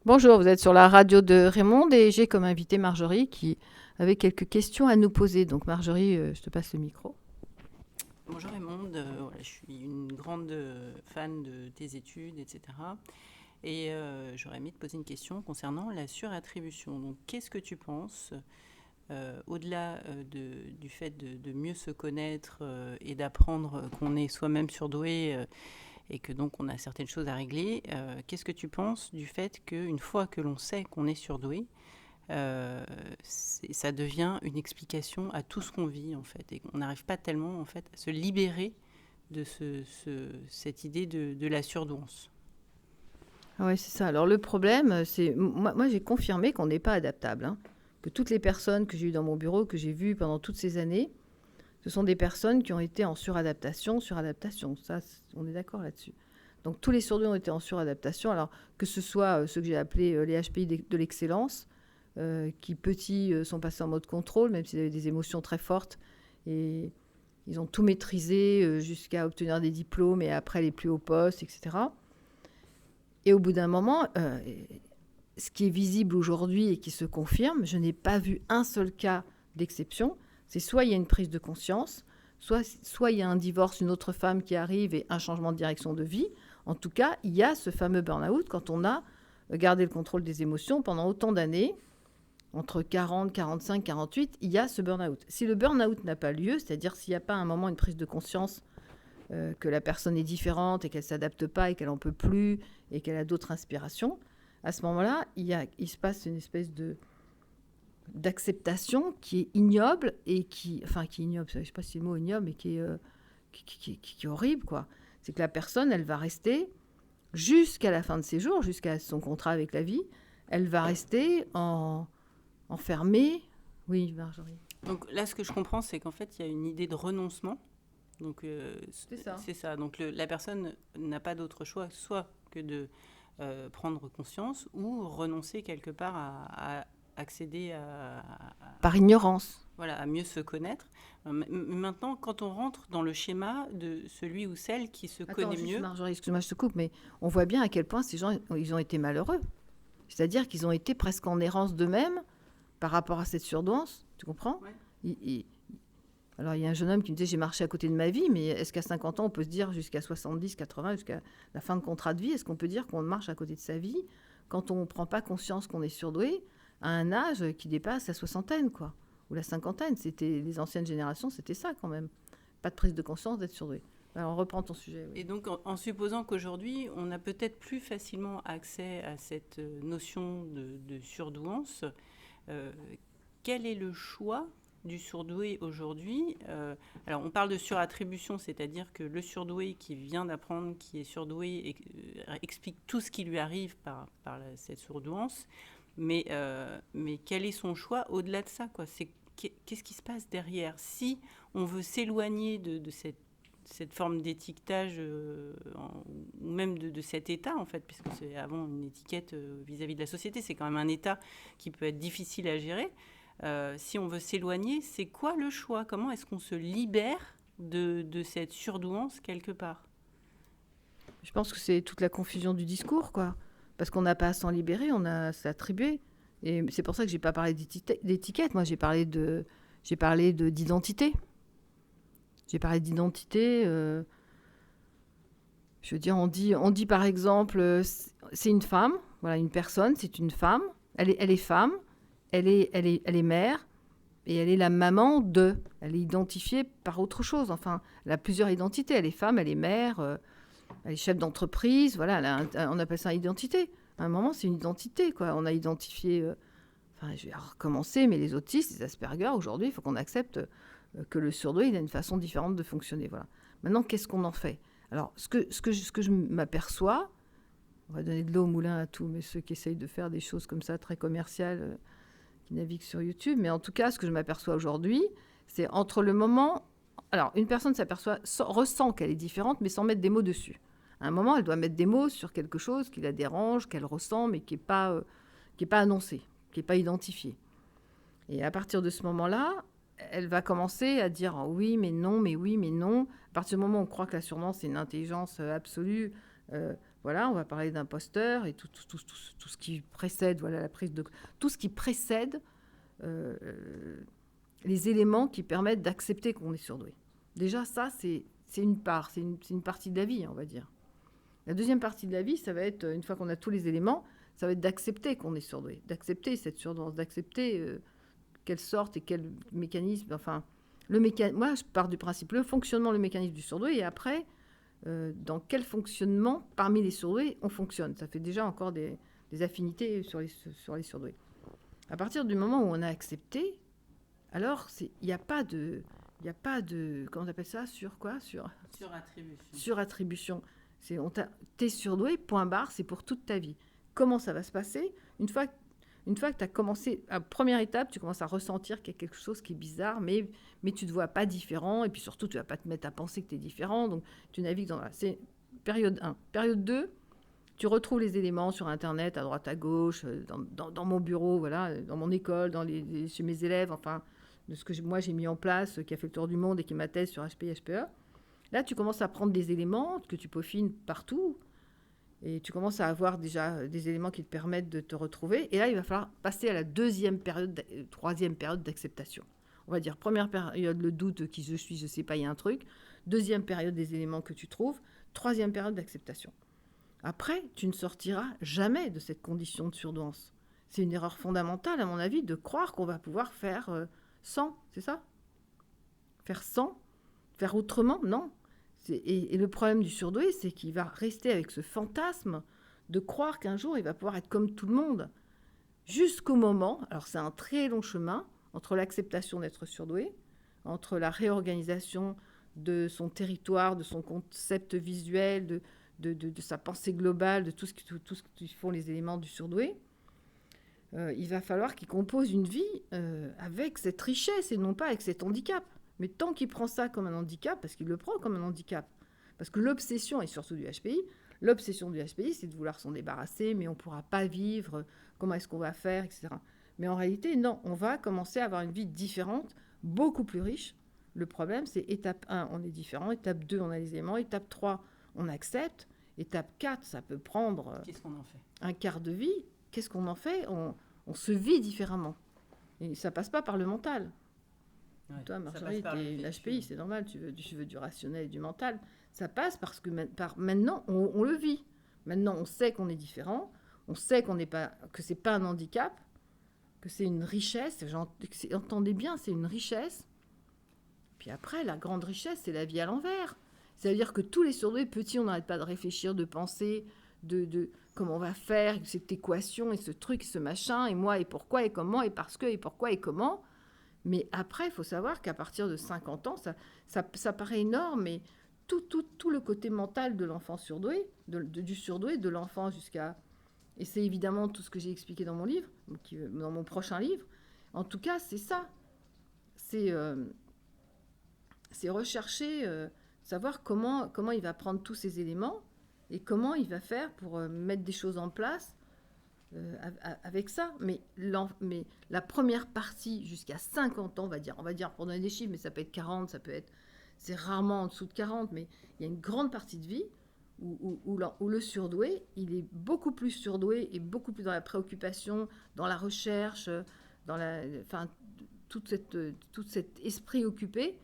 Bonjour, vous êtes sur la radio de Raymond et j'ai comme invité Marjorie qui avait quelques questions à nous poser. Donc Marjorie, je te passe le micro. Bonjour Raymond, voilà, je suis une grande fan de tes études, etc. Et j'aurais aimé te poser une question concernant la surattribution. Donc, qu'est-ce que tu penses, au-delà du fait de mieux se connaître et d'apprendre qu'on est soi-même surdoué et que donc on a certaines choses à régler, qu'est-ce que tu penses du fait qu'une fois que l'on sait qu'on est surdoué, ça devient une explication à tout ce qu'on vit en fait, et qu'on n'arrive pas tellement en fait à se libérer de cette idée de la surdouance. Ah ouais, c'est ça. Alors le problème, c'est moi j'ai confirmé qu'on n'est pas adaptable, hein. Que toutes les personnes que j'ai eues dans mon bureau, que j'ai vues pendant toutes ces années, ce sont des personnes qui ont été en suradaptation, suradaptation. Ça, on est d'accord là-dessus. Donc tous les surdoués ont été en suradaptation. Alors que ce soit ceux que j'ai appelés les HPI de l'excellence, qui petits sont passés en mode contrôle, même s'ils avaient des émotions très fortes et ils ont tout maîtrisé jusqu'à obtenir des diplômes et après les plus hauts postes, etc. Et au bout d'un moment, ce qui est visible aujourd'hui et qui se confirme, je n'ai pas vu un seul cas d'exception. C'est soit il y a une prise de conscience, soit il y a un divorce, une autre femme qui arrive et un changement de direction de vie. En tout cas, il y a ce fameux burn-out quand on a gardé le contrôle des émotions pendant autant d'années. Entre 40, 45, 48, il y a ce burn-out. Si le burn-out n'a pas lieu, c'est-à-dire s'il n'y a pas un moment une prise de conscience que la personne est différente et qu'elle ne s'adapte pas et qu'elle n'en peut plus et qu'elle a d'autres inspirations, à ce moment-là, il se passe une espèce d'acceptation qui est ignoble et qui est ignoble, je ne sais pas si le mot est ignoble, mais qui est horrible, quoi. C'est que la personne, elle va rester jusqu'à la fin de ses jours, jusqu'à son contrat avec la vie, elle va rester enfermée. Oui, Marjorie. Donc là, ce que je comprends, c'est qu'en fait, il y a une idée de renoncement. Donc C'est ça. c'est ça. Donc la personne n'a pas d'autre choix, soit que de prendre conscience ou renoncer quelque part à accéder Par ignorance. voilà, à mieux se connaître. Maintenant, quand on rentre dans le schéma de celui ou celle qui se Attends, connaît juste mieux, Marjorie, excuse-moi, je te coupe, mais on voit bien à quel point ces gens, ils ont été malheureux. C'est-à-dire qu'ils ont été presque en errance d'eux-mêmes par rapport à cette surdouance, tu comprends? ouais. il, il- Alors, il y a un jeune homme qui me disait, j'ai marché à côté de ma vie, mais est-ce qu'à 50 ans, on peut se dire, jusqu'à 70, 80, jusqu'à la fin de contrat de vie, est-ce qu'on peut dire qu'on marche à côté de sa vie quand on ne prend pas conscience qu'on est surdoué à un âge qui dépasse la soixantaine, quoi, ou la cinquantaine? C'était les anciennes générations, c'était ça quand même. Pas de prise de conscience d'être surdoué. Alors, on reprend ton sujet, oui. Et donc, en supposant qu'aujourd'hui, on a peut-être plus facilement accès à cette notion de surdouance, euh, quel est le choix du surdoué aujourd'hui? Alors, on parle de surattribution, c'est-à-dire que le surdoué qui vient d'apprendre qui est surdoué explique tout ce qui lui arrive cette surdouance, mais quel est son choix au-delà de ça, quoi? Qu'est-ce qui se passe derrière? Si on veut s'éloigner de cette forme d'étiquetage ou même de cet état en fait, puisque c'est avant une étiquette vis-à-vis de la société, c'est quand même un état qui peut être difficile à gérer. Si on veut s'éloigner, c'est quoi le choix? Comment est-ce qu'on se libère de cette surdouance quelque part? Je pense que c'est toute la confusion du discours, quoi. Parce qu'on n'a pas à s'en libérer, on a à s'attribuer. Et c'est pour ça que j'ai pas parlé d'étiquette. Moi, d'identité. J'ai parlé d'identité. Je veux dire, on dit par exemple, c'est une femme, voilà, une personne, c'est une femme. Elle est femme, elle est mère, et elle est la maman de. Elle est identifiée par autre chose. Enfin, elle a plusieurs identités. Elle est femme, elle est mère, elle est chef d'entreprise. Voilà, on appelle ça identité. À un moment, c'est une identité, quoi. On a identifié. Enfin, je vais recommencer, mais les autistes, les Asperger, aujourd'hui, il faut qu'on accepte que le surdoué, il a une façon différente de fonctionner. Voilà. Maintenant, qu'est-ce qu'on en fait? Alors, ce que je m'aperçois, on va donner de l'eau au moulin à tous, mais ceux qui essayent de faire des choses comme ça, très commerciales, qui naviguent sur YouTube, mais en tout cas, ce que je m'aperçois aujourd'hui, c'est entre le moment... Alors, une personne ressent qu'elle est différente, mais sans mettre des mots dessus. À un moment, elle doit mettre des mots sur quelque chose qui la dérange, qu'elle ressent, mais qui est pas annoncé, qui n'est pas identifié. Et à partir de ce moment-là, elle va commencer à dire oui, mais non, mais oui, mais non. À partir du moment où on croit que la surdouance, c'est une intelligence absolue, Voilà, on va parler d'imposteur et tout ce qui précède, voilà, la prise de... Tout ce qui précède euh, les éléments qui permettent d'accepter qu'on est surdoué. Déjà, ça, c'est une part, c'est une partie de la vie, on va dire. La deuxième partie de la vie, ça va être, une fois qu'on a tous les éléments, ça va être d'accepter qu'on est surdoué, d'accepter cette surdouance, d'accepter quelle sorte et quel mécanisme, enfin, moi, je pars du principe, le fonctionnement, le mécanisme du surdoué, et après, dans quel fonctionnement, parmi les surdoués, on fonctionne. Ça fait déjà encore des affinités sur les surdoués. À partir du moment où on a accepté, alors il n'y a pas de... Comment on appelle ça? Surattribution. T'es surdoué, point barre, c'est pour toute ta vie. Comment ça va se passer? Une fois que tu as commencé, à première étape, tu commences à ressentir qu'il y a quelque chose qui est bizarre, mais tu ne te vois pas différent, et puis surtout, tu ne vas pas te mettre à penser que tu es différent, donc tu navigues dans la... C'est période 1. Période 2, tu retrouves les éléments sur Internet, à droite, à gauche, dans mon bureau, voilà, dans mon école, chez mes élèves, enfin, de ce que moi j'ai mis en place, qui a fait le tour du monde et qui m'atteste sur HPI, HPE. Là, tu commences à prendre des éléments que tu peaufines partout, et tu commences à avoir déjà des éléments qui te permettent de te retrouver. Et là, il va falloir passer à la troisième période d'acceptation. On va dire première période, le doute, qui je suis, je ne sais pas, il y a un truc. Deuxième période, des éléments que tu trouves. Troisième période d'acceptation. Après, tu ne sortiras jamais de cette condition de surdouance. C'est une erreur fondamentale, à mon avis, de croire qu'on va pouvoir faire sans, c'est ça? Faire sans? Faire autrement? Non. Et le problème du surdoué, c'est qu'il va rester avec ce fantasme de croire qu'un jour, il va pouvoir être comme tout le monde. Jusqu'au moment, alors c'est un très long chemin, entre l'acceptation d'être surdoué, entre la réorganisation de son territoire, de son concept visuel, de sa pensée globale, de tout ce qui font les éléments du surdoué. Il va falloir qu'il compose une vie avec cette richesse et non pas avec cet handicap. Mais tant qu'il prend ça comme un handicap, parce qu'il le prend comme un handicap, parce que l'obsession, et surtout du HPI, l'obsession du HPI, c'est de vouloir s'en débarrasser, mais on ne pourra pas vivre, comment est-ce qu'on va faire, etc. Mais en réalité, non, on va commencer à avoir une vie différente, beaucoup plus riche. Le problème, c'est étape 1, on est différent, étape 2, on a les éléments, étape 3, on accepte, étape 4, ça peut prendre Qu'est-ce qu'on en fait? Un quart de vie. Qu'est-ce qu'on en fait? On se vit différemment. Et ça passe pas par le mental. Ouais, toi, Marjorie, tu es une HPI, c'est normal, tu veux du rationnel et du mental. Ça passe parce que maintenant, on le vit. Maintenant, on sait qu'on est différent, on sait que c'est pas un handicap, que c'est une richesse. Entendez bien, c'est une richesse. Puis après, la grande richesse, c'est la vie à l'envers. C'est-à-dire que tous les surdoués petits, on n'arrête pas de réfléchir, de penser, de comment on va faire, cette équation et ce truc, ce machin, et moi, et pourquoi, et comment, et parce que, et pourquoi, et comment. Mais après, il faut savoir qu'à partir de 50 ans, ça paraît énorme, mais tout le côté mental de l'enfant surdoué, du surdoué, de l'enfant jusqu'à... Et c'est évidemment tout ce que j'ai expliqué dans mon livre, dans mon prochain livre. En tout cas, c'est ça. C'est rechercher, savoir comment il va prendre tous ces éléments et comment il va faire pour mettre des choses en place avec ça. Mais la première partie, jusqu'à 50 ans, on va dire pour donner des chiffres, mais ça peut être 40, c'est rarement en dessous de 40, mais il y a une grande partie de vie où le surdoué, il est beaucoup plus surdoué et beaucoup plus dans la préoccupation, dans la recherche, tout cet esprit occupé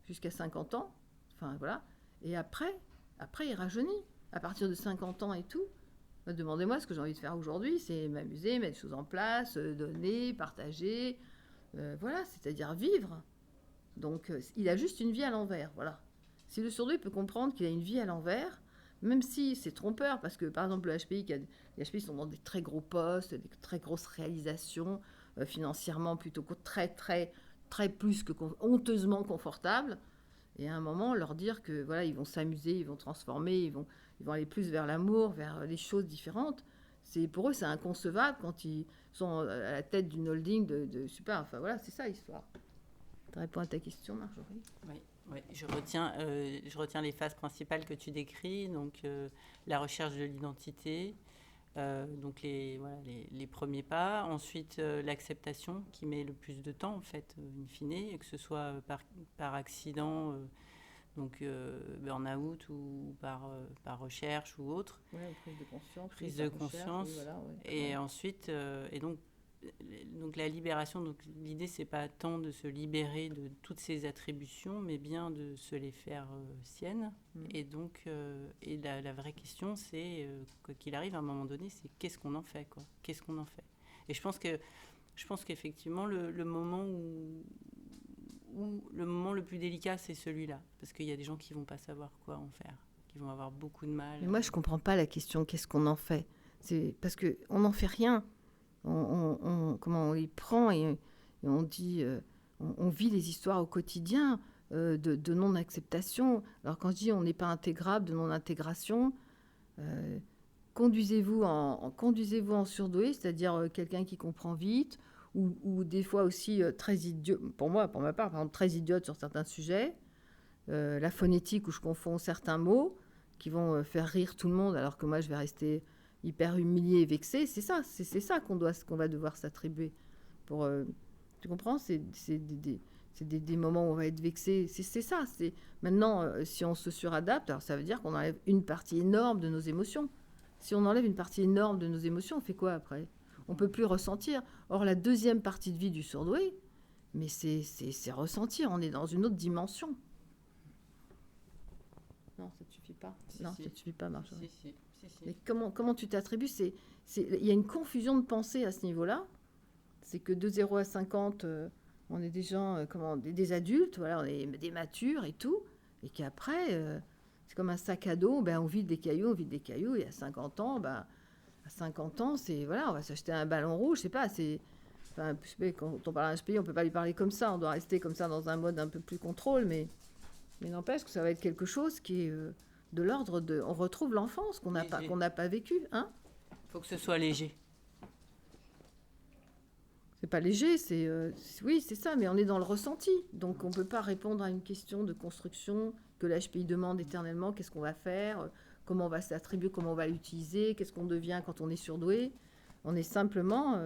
jusqu'à 50 ans. Enfin, voilà. Et après, il rajeunit. À partir de 50 ans et tout, demandez-moi ce que j'ai envie de faire aujourd'hui, c'est m'amuser, mettre des choses en place, donner, partager, voilà, c'est-à-dire vivre. Donc, il a juste une vie à l'envers, voilà. Si le surdoué peut comprendre qu'il a une vie à l'envers, même si c'est trompeur, parce que par exemple les HPI sont dans des très gros postes, des très grosses réalisations, financièrement plutôt très très très plus que honteusement confortables, et à un moment leur dire que voilà, ils vont s'amuser, ils vont transformer, ils vont aller plus vers l'amour, vers les choses différentes. Pour eux, c'est inconcevable quand ils sont à la tête d'une holding de super. Enfin voilà, c'est ça l'histoire. Tu réponds à ta question, Marjorie? Oui, je retiens les phases principales que tu décris, donc la recherche de l'identité, donc les premiers pas, ensuite l'acceptation qui met le plus de temps en fait, in fine, que ce soit par accident donc burn-out ou par recherche ou autre. Ouais, prise de conscience. Prise de conscience. Recherche, voilà, et ensuite, et donc la libération, donc l'idée, c'est pas tant de se libérer de toutes ces attributions, mais bien de se les faire siennes. Et donc, la vraie question, c'est, quoi qu'il arrive, à un moment donné, c'est qu'est-ce qu'on en fait, quoi. Qu'est-ce qu'on en fait? Et je pense qu'effectivement, le moment où le moment le plus délicat, c'est celui-là. Parce qu'il y a des gens qui vont pas savoir quoi en faire, qui vont avoir beaucoup de mal. Mais moi, je comprends pas la question qu'est-ce qu'on en fait. C'est parce qu'on n'en fait rien. Comment on y prend et on dit, on vit les histoires au quotidien de non-acceptation. Alors quand je dis on n'est pas intégrable, de non-intégration, conduisez-vous en surdoué, c'est-à-dire quelqu'un qui comprend vite, ou des fois aussi très idiot, pour ma part, par exemple, très idiote sur certains sujets, la phonétique où je confonds certains mots qui vont faire rire tout le monde alors que moi je vais rester hyper humilié et vexé. C'est ça qu'on va devoir s'attribuer. Tu comprends? C'est des moments où on va être vexé. C'est ça. Maintenant, si on se suradapte, alors ça veut dire qu'on enlève une partie énorme de nos émotions. Si on enlève une partie énorme de nos émotions, on fait quoi après? On ne peut plus ressentir. Or, la deuxième partie de vie du surdoué, mais c'est ressentir. On est dans une autre dimension. Non, ça ne suffit pas. Ça ne suffit pas, Marjorie. Si. Mais comment tu t'attribues? Il y a une confusion de pensée à ce niveau-là. C'est que de 0 à 50, on est des gens, des adultes, voilà, on est des matures et tout. Et qu'après, c'est comme un sac à dos, on vide des cailloux. Et à 50 ans, c'est, voilà, on va s'acheter un ballon rouge, je sais pas, quand on parle à un HPI, on peut pas lui parler comme ça. On doit rester comme ça dans un mode un peu plus contrôle, mais n'empêche que ça va être quelque chose qui est de l'ordre de... On retrouve l'enfance qu'on n'a pas vécue. Hein? Faut que ce soit léger. C'est pas léger, oui, c'est ça, mais on est dans le ressenti. Donc on peut pas répondre à une question de construction que l'HPI demande éternellement. Qu'est-ce qu'on va faire? Comment on va s'attribuer? Comment on va l'utiliser? Qu'est-ce qu'on devient quand on est surdoué? On est simplement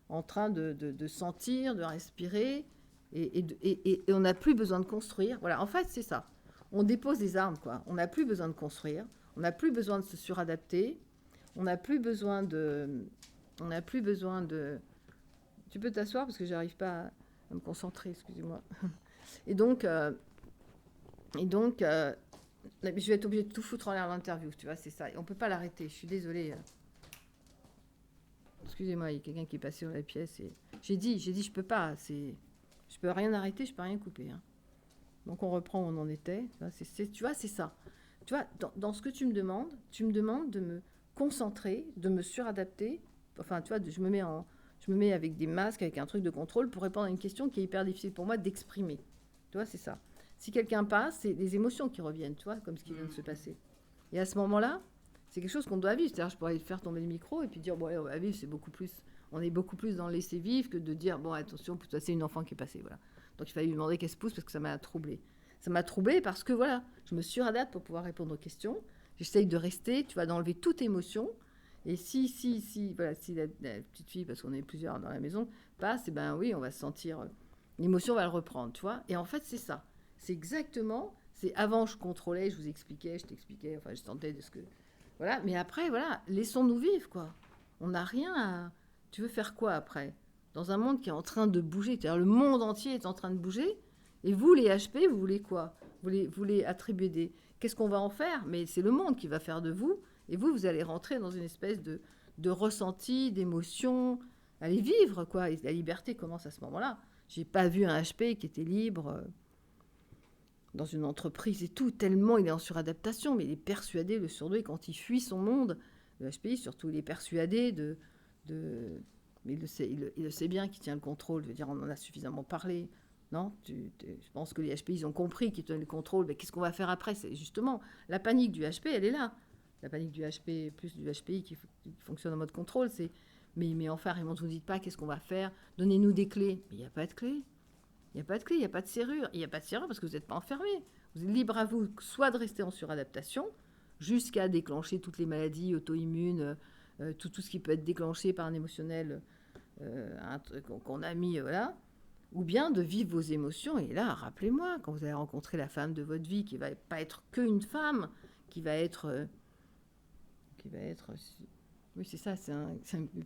en train de sentir, de respirer... Et on n'a plus besoin de construire. Voilà, en fait, c'est ça. On dépose des armes, quoi. On n'a plus besoin de construire. On n'a plus besoin de se suradapter. On n'a plus besoin de... Tu peux t'asseoir parce que j'arrive pas à me concentrer, excusez-moi. Et donc, je vais être obligée de tout foutre en l'air l'interview, tu vois, c'est ça. Et on peut pas l'arrêter, je suis désolée. Excusez-moi, il y a quelqu'un qui est passé dans la pièce. Et... J'ai dit, je peux pas, je peux rien arrêter, je peux rien couper. Hein. Donc on reprend où on en était. Tu vois, c'est ça. Tu vois, dans ce que tu me demandes de me concentrer, de me suradapter. Enfin, tu vois, je me mets avec des masques, avec un truc de contrôle pour répondre à une question qui est hyper difficile pour moi d'exprimer. Tu vois, c'est ça. Si quelqu'un passe, c'est des émotions qui reviennent, tu vois, comme ce qui vient de se passer. Et à ce moment-là, c'est quelque chose qu'on doit vivre. C'est-à-dire, je pourrais faire tomber le micro et puis dire, bon, allez, on va vivre, c'est beaucoup plus... On est beaucoup plus dans le laisser vivre que de dire, bon, attention, c'est une enfant qui est passée, voilà. Donc, il fallait lui demander qu'elle se pousse parce que ça m'a troublée. Ça m'a troublée parce que, voilà, je me suradapte pour pouvoir répondre aux questions. J'essaye de rester, tu vois, d'enlever toute émotion. Et si la petite fille, parce qu'on est plusieurs dans la maison, passe, et ben oui, on va se sentir... L'émotion va le reprendre, tu vois. Et en fait, c'est ça. C'est exactement... Avant, je contrôlais, je vous expliquais, je t'expliquais, enfin, je tentais de ce que... Voilà, mais après, voilà, laissons-nous vivre, quoi. On n'a rien à... Tu veux faire quoi après? Dans un monde qui est en train de bouger, c'est-à-dire le monde entier est en train de bouger, et vous, les HP, vous voulez quoi? Vous voulez attribuer des... Qu'est-ce qu'on va en faire? Mais c'est le monde qui va faire de vous, et vous allez rentrer dans une espèce de ressenti, d'émotion, allez vivre, quoi. Et la liberté commence à ce moment-là. J'ai pas vu un HP qui était libre dans une entreprise et tout, tellement il est en suradaptation, mais il est persuadé, le surdoué, quand il fuit son monde, le HPI surtout, il est persuadé mais il le sait bien qu'il tient le contrôle. Je veux dire, on en a suffisamment parlé. Non, je pense que les HPI, ils ont compris qu'ils tenaient le contrôle. Mais qu'est-ce qu'on va faire après? C'est justement la panique du HP, elle est là. La panique du HP, plus du HPI qui fonctionne en mode contrôle, c'est mais enfin, Raymond, vous ne dites pas qu'est-ce qu'on va faire? Donnez-nous des clés. Mais il n'y a pas de clés. Il n'y a pas de clé, il n'y a pas de serrure. Il n'y a pas de serrure parce que vous n'êtes pas enfermé. Vous êtes libre à vous, soit de rester en suradaptation, jusqu'à déclencher toutes les maladies auto-immunes, tout ce qui peut être déclenché par un émotionnel qu'on a mis, voilà. ou bien de vivre vos émotions. Et là, rappelez-moi, quand vous allez rencontrer la femme de votre vie, qui va pas être qu'une femme, qui va être... oui, c'est ça,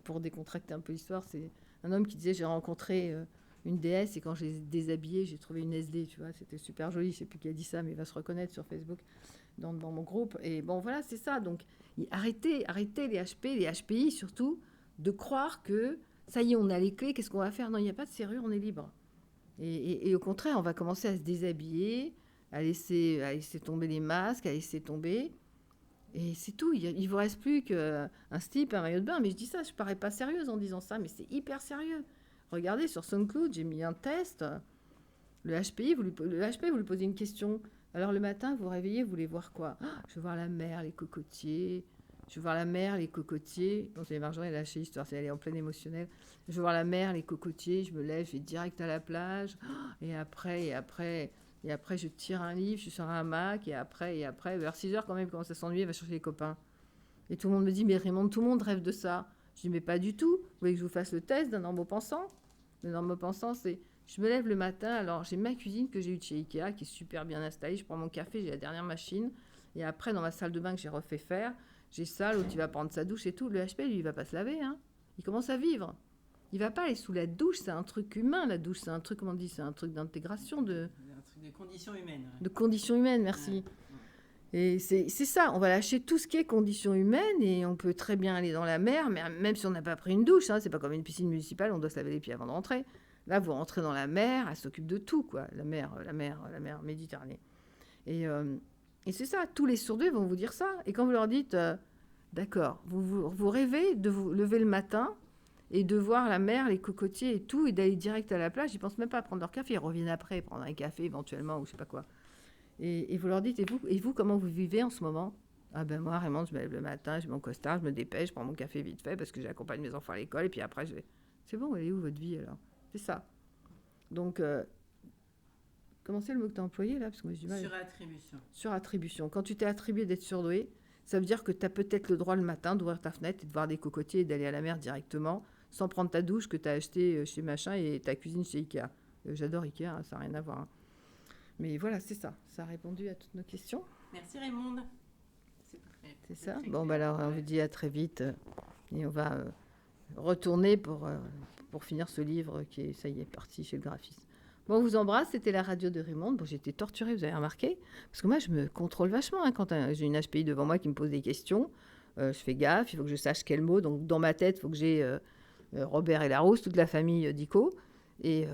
pour décontracter un peu l'histoire, c'est un homme qui disait, j'ai rencontré une déesse, et quand je l'ai déshabillée, j'ai trouvé une SD, tu vois, c'était super joli, je sais plus qui a dit ça, mais il va se reconnaître sur Facebook, dans mon groupe. Et bon, voilà, c'est ça. Donc, arrêtez les HP, les HPI surtout, de croire que ça y est, on a les clés, qu'est-ce qu'on va faire? Non, il n'y a pas de serrure, on est libre. Et au contraire, on va commencer à se déshabiller, à laisser tomber les masques, à laisser tomber. Et c'est tout. Il ne vous reste plus qu'un slip, un maillot de bain. Mais je dis ça, je ne parais pas sérieuse en disant ça, mais c'est hyper sérieux. Regardez, sur SoundCloud, j'ai mis un test. Le HPI, vous lui posez une question. Alors le matin, vous vous réveillez, vous voulez voir quoi? Je veux voir la mer, les cocotiers. Je veux voir la mer, les cocotiers. Bon, c'est Marjorie, elle a lâché l'histoire, elle est en plein émotionnel. Je veux voir la mer, les cocotiers. Je me lève, je vais direct à la plage. Et après, je tire un livre, je suis sur un hamac. Et après, vers 6 heures quand même, il commence à s'ennuyer, il va chercher les copains. Et tout le monde me dit, mais Raymond, tout le monde rêve de ça. Je dis, mais pas du tout. Vous voulez que je vous fasse le test d'un normopensant? Le normopensant, c'est... Je me lève le matin, alors j'ai ma cuisine que j'ai eue de chez Ikea, qui est super bien installée. Je prends mon café, j'ai la dernière machine. Et après, dans ma salle de bain que j'ai refait faire, j'ai ça, l'autre, il va prendre sa douche et tout. Le HP, lui, il va pas se laver. Hein. Il commence à vivre. Il va pas aller sous la douche, c'est un truc humain, la douche. C'est un truc, comment on dit, c'est un truc d'intégration, Un truc de conditions humaines. De conditions humaines, merci. Et c'est ça, on va lâcher tout ce qui est conditions humaines et on peut très bien aller dans la mer, mais même si on n'a pas pris une douche, hein, c'est pas comme une piscine municipale, on doit se laver les pieds avant de rentrer. Là, vous rentrez dans la mer, elle s'occupe de tout, quoi. La mer Méditerranée. Et c'est ça, tous les surdoués vont vous dire ça. Et quand vous leur dites, d'accord, vous rêvez de vous lever le matin et de voir la mer, les cocotiers et tout, et d'aller direct à la plage, ils pensent même pas à prendre leur café, ils reviennent après, prendre un café éventuellement, ou je sais pas quoi. Et vous leur dites, et vous, comment vous vivez en ce moment? Ah ben moi, Raymond, je me lève le matin, j'ai mon costard, je me dépêche, je prends mon café vite fait, parce que j'accompagne mes enfants à l'école, et puis après, je vais... C'est bon, elle est où votre vie, alors? C'est ça. Donc, comment c'est le mot que tu as employé, là? Parce que moi, j'ai du mal. Surattribution. Surattribution. Quand tu t'es attribué d'être surdoué, ça veut dire que tu as peut-être le droit le matin d'ouvrir ta fenêtre et de voir des cocotiers et d'aller à la mer directement, sans prendre ta douche que tu as acheté chez machin et ta cuisine chez Ikea. J'adore Ikea, hein, ça n'a rien à voir. Hein. Mais voilà, c'est ça. Ça a répondu à toutes nos questions. Merci Raymonde. C'est ça. Bon, bah alors, on vous dit à très vite. Et on va retourner pour finir ce livre qui est, ça y est, parti chez le graphiste. Bon, on vous embrasse. C'était la radio de Raymond. Bon, j'ai été torturée, vous avez remarqué. Parce que moi, je me contrôle vachement. Hein, quand j'ai une HPI devant moi qui me pose des questions, je fais gaffe. Il faut que je sache quel mot. Donc, dans ma tête, il faut que j'ai Robert et Larousse, toute la famille d'Ico. Et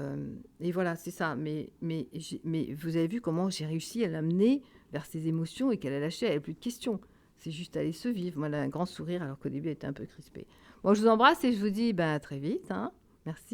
voilà, c'est ça. Mais vous avez vu comment j'ai réussi à l'amener vers ses émotions et qu'elle a lâché, elle n'avait plus de questions. C'est juste aller se vivre. Moi, elle a un grand sourire alors qu'au début, elle était un peu crispée. Bon, je vous embrasse et je vous dis à très vite. Hein. Merci.